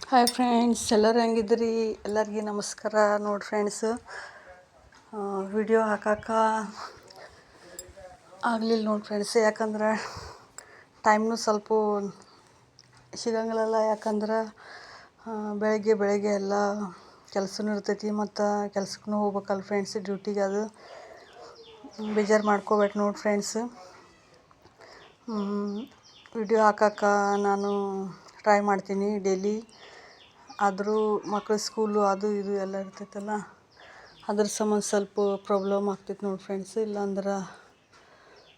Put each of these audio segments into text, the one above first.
Hi friends, ಎಲ್ಲರೂ ಹೆಂಗಿದ್ರಿ? ಎಲ್ಲರಿಗೆ ನಮಸ್ಕಾರ. ನೋಡಿ ಫ್ರೆಂಡ್ಸ್, ವಿಡಿಯೋ ಹಾಕಕ್ಕೆ ಆಗಲಿಲ್ಲ ನೋಡಿ ಫ್ರೆಂಡ್ಸ್. ಯಾಕಂದ್ರೆ ಟೈಮ್ನು ಸ್ವಲ್ಪ ಸಿಗಂಗಿಲ್ಲ. ಯಾಕಂದ್ರೆ ಬೆಳಗ್ಗೆ ಎಲ್ಲ ಕೆಲಸನೂ ಇರ್ತೈತಿ, ಮತ್ತು ಕೆಲ್ಸಕ್ಕೂ ಹೋಗ್ಬೇಕಲ್ಲ ಫ್ರೆಂಡ್ಸ್, ಡ್ಯೂಟಿಗೆ. ಅದು ಬೇಜಾರು ಮಾಡ್ಕೋಬೇಕು ನೋಡಿ ಫ್ರೆಂಡ್ಸ್. ವಿಡಿಯೋ ಹಾಕಕ್ಕೆ ನಾನು ಟ್ರೈ ಮಾಡ್ತೀನಿ ಡೈಲಿ. ಆದರೂ ಮಕ್ಕಳ ಸ್ಕೂಲು ಅದು ಇದು ಎಲ್ಲ ಇರ್ತೈತಲ್ಲ, ಅದ್ರ ಸಂಬಂಧ ಸ್ವಲ್ಪ ಪ್ರಾಬ್ಲಮ್ ಆಗ್ತೈತೆ ನೋಡಿ ಫ್ರೆಂಡ್ಸ್. ಇಲ್ಲಾಂದ್ರೆ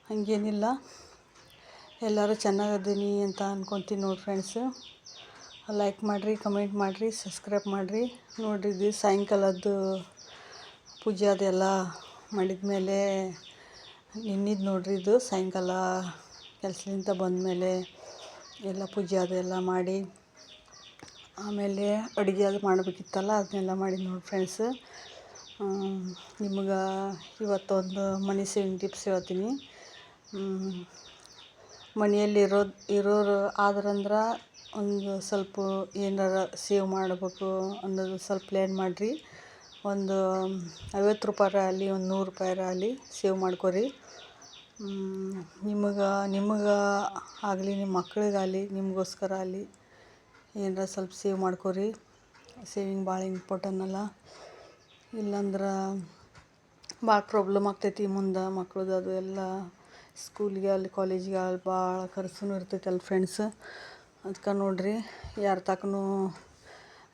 ಹಾಗೇನಿಲ್ಲ, ಎಲ್ಲರೂ ಚೆನ್ನಾಗದೀನಿ ಅಂತ ಅಂದ್ಕೊತೀನಿ ನೋಡಿ ಫ್ರೆಂಡ್ಸ್. ಲೈಕ್ ಮಾಡಿರಿ, ಕಮೆಂಟ್ ಮಾಡಿರಿ, ಸಬ್ಸ್ಕ್ರೈಬ್ ಮಾಡಿರಿ. ನೋಡಿರಿ, ಇದು ಸಾಯಂಕಾಲದ್ದು ಪೂಜೆ ಅದೆಲ್ಲ ಮಾಡಿದ ಮೇಲೆ ನಿನ್ನಿದ್ದು ನೋಡಿರಿ. ಇದು ಸಾಯಂಕಾಲ ಕೆಲಸದಿಂದ ಬಂದಮೇಲೆ ಎಲ್ಲ ಪೂಜೆ ಅದೆಲ್ಲ ಮಾಡಿ ಆಮೇಲೆ ಅಡುಗೆ ಅದು ಮಾಡಬೇಕಿತ್ತಲ್ಲ, ಅದನ್ನೆಲ್ಲ ಮಾಡಿದ್ದು ನೋಡಿ ಫ್ರೆಂಡ್ಸ್. ನಿಮ್ಗೆ ಇವತ್ತೊಂದು ಮನಿ ಸೇವಿಂಗ್ ಟಿಪ್ಸ್ ಹೇಳ್ತೀನಿ. ಮನೆಯಲ್ಲಿ ಇರೋರು ಆದ್ರಂದ್ರೆ ಒಂದು ಸ್ವಲ್ಪ ಏನಾರ ಸೇವ್ ಮಾಡಬೇಕು ಅನ್ನೋದು ಸ್ವಲ್ಪ ಪ್ಲ್ಯಾನ್ ಮಾಡಿರಿ. ಒಂದು 50 ರೂಪಾಯಿ ಆಗಲಿ, ಒಂದು 100 ರೂಪಾಯಿ ಆಗಲಿ ಸೇವ್ ಮಾಡ್ಕೊರಿ. ನಿಮಗೆ ಆಗಲಿ, ನಿಮ್ಮ ಮಕ್ಕಳಿಗಾಗಲಿ, ನಿಮಗೋಸ್ಕರ ಆಗಲಿ ಏನಾರ ಸ್ವಲ್ಪ ಸೇವ್ ಮಾಡ್ಕೊರಿ. ಸೇವಿಂಗ್ ಭಾಳ ಇಂಪಾರ್ಟೆಂಟ್ ಅಲ್ಲ. ಇಲ್ಲಾಂದ್ರೆ ಭಾಳ ಪ್ರಾಬ್ಲಮ್ ಆಗ್ತೈತಿ ಮುಂದೆ. ಮಕ್ಳದ್ದು ಅದು ಎಲ್ಲ ಸ್ಕೂಲಿಗೆ ಅಲ್ಲಿ ಕಾಲೇಜಿಗೆ ಅಲ್ಲಿ ಭಾಳ ಖರ್ಚು ಇರ್ತೈತಲ್ಲ ಫ್ರೆಂಡ್ಸ್. ಅದಕ್ಕೆ ನೋಡಿರಿ, ಯಾರ ತಕ್ಕೂ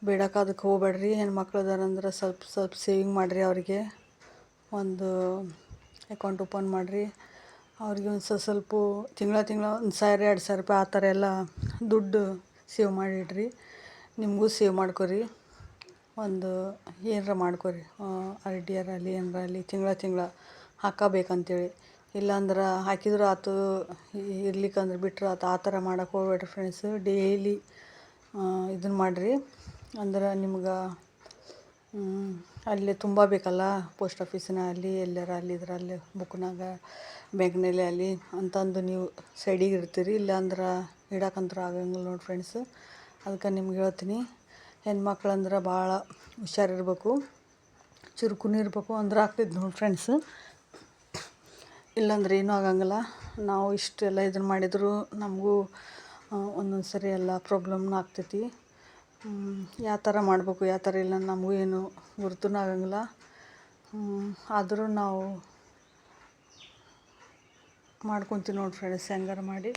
ಬೇಡಕ್ಕೆ ಅದಕ್ಕೆ ಹೋಗ್ಬೇಡ್ರಿ. ಹೆಣ್ಮಕ್ಳು ಅದಾರಂದ್ರೆ ಸ್ವಲ್ಪ ಸೇವಿಂಗ್ ಮಾಡಿರಿ. ಅವ್ರಿಗೆ ಒಂದು ಅಕೌಂಟ್ ಓಪನ್ ಮಾಡಿರಿ. ಅವ್ರಿಗೆ ಒಂದು ಸ್ವಲ್ಪ ತಿಂಗಳ 1,000 2,000 ರೂಪಾಯಿ ಆ ಥರ ಎಲ್ಲ ದುಡ್ಡು ಸೇವ್ ಮಾಡಿಡ್ರಿ. ನಿಮಗೂ ಸೇವ್ ಮಾಡ್ಕೊರಿ. ಒಂದು ಏನಾರ ಮಾಡ್ಕೊರಿ, RD ಆಗಲಿ ಏನಾರ ಆಗಲಿ ತಿಂಗಳ ಹಾಕಬೇಕಂತೇಳಿ. ಇಲ್ಲಾಂದ್ರೆ ಹಾಕಿದ್ರೆ ಆತು, ಇರ್ಲಿಕ್ಕಂದ್ರೆ ಬಿಟ್ರೆ ಆತು, ಆ ಥರ ಮಾಡೋಕೆ ಹೋಗ್ಬೇಡ್ರಿ ಫ್ರೆಂಡ್ಸ್. ಡೈಲಿ ಇದನ್ನು ಮಾಡಿರಿ. ಅಂದ್ರೆ ನಿಮ್ಗೆ ಅಲ್ಲಿ ತುಂಬ ಬೇಕಲ್ಲ, ಪೋಸ್ಟ್ ಆಫೀಸಿನ ಅಲ್ಲಿ ಎಲ್ಲಾರ ಅಲ್ಲಿ ಇದರಲ್ಲಿ ಬುಕ್ನಾಗ ಬ್ಯಾಂಕ್ನಲ್ಲಿ ಅಲ್ಲಿ ಅಂತಂದು ನೀವು ಸೈಡಿಗೆ ಇಡ್ತೀರಿ. ಇಲ್ಲಾಂದ್ರೆ ಇಡಕ್ಕಂತೂ ಆಗಂಗಿಲ್ಲ ನೋಡಿ ಫ್ರೆಂಡ್ಸ್. ಅದಕ್ಕೆ ನಿಮ್ಗೆ ಹೇಳ್ತೀನಿ, ಹೆಣ್ಮಕ್ಳು ಅಂದ್ರೆ ಭಾಳ ಹುಷಾರಿರ್ಬೇಕು, ಚುರುಕುನೂ ಇರಬೇಕು. ಅಂದ್ರೆ ಆಗ್ತೈತೆ ನೋಡಿ ಫ್ರೆಂಡ್ಸ್. ಇಲ್ಲಾಂದ್ರೆ ಏನೂ ಆಗಂಗಿಲ್ಲ. ನಾವು ಇಷ್ಟೆಲ್ಲ ಇದನ್ನು ಮಾಡಿದರೂ ನಮಗೂ ಒಂದೊಂದು ಸರಿ ಎಲ್ಲ ಪ್ರಾಬ್ಲಮ್ನೂ ಆಗ್ತೈತಿ. ಯಾವ ಥರ ಮಾಡಬೇಕು, ಯಾವ ಥರ ಇಲ್ಲ ನಮಗೂ ಏನು ಗುರ್ತೂ ಆಗಂಗಿಲ್ಲ. ಆದರೂ ನಾವು ಮಾಡ್ಕೊತೀವಿ ನೋಡಿ ಫ್ರೆಂಡ್ಸ್, ಹೆಂಗಾರ ಮಾಡಿ.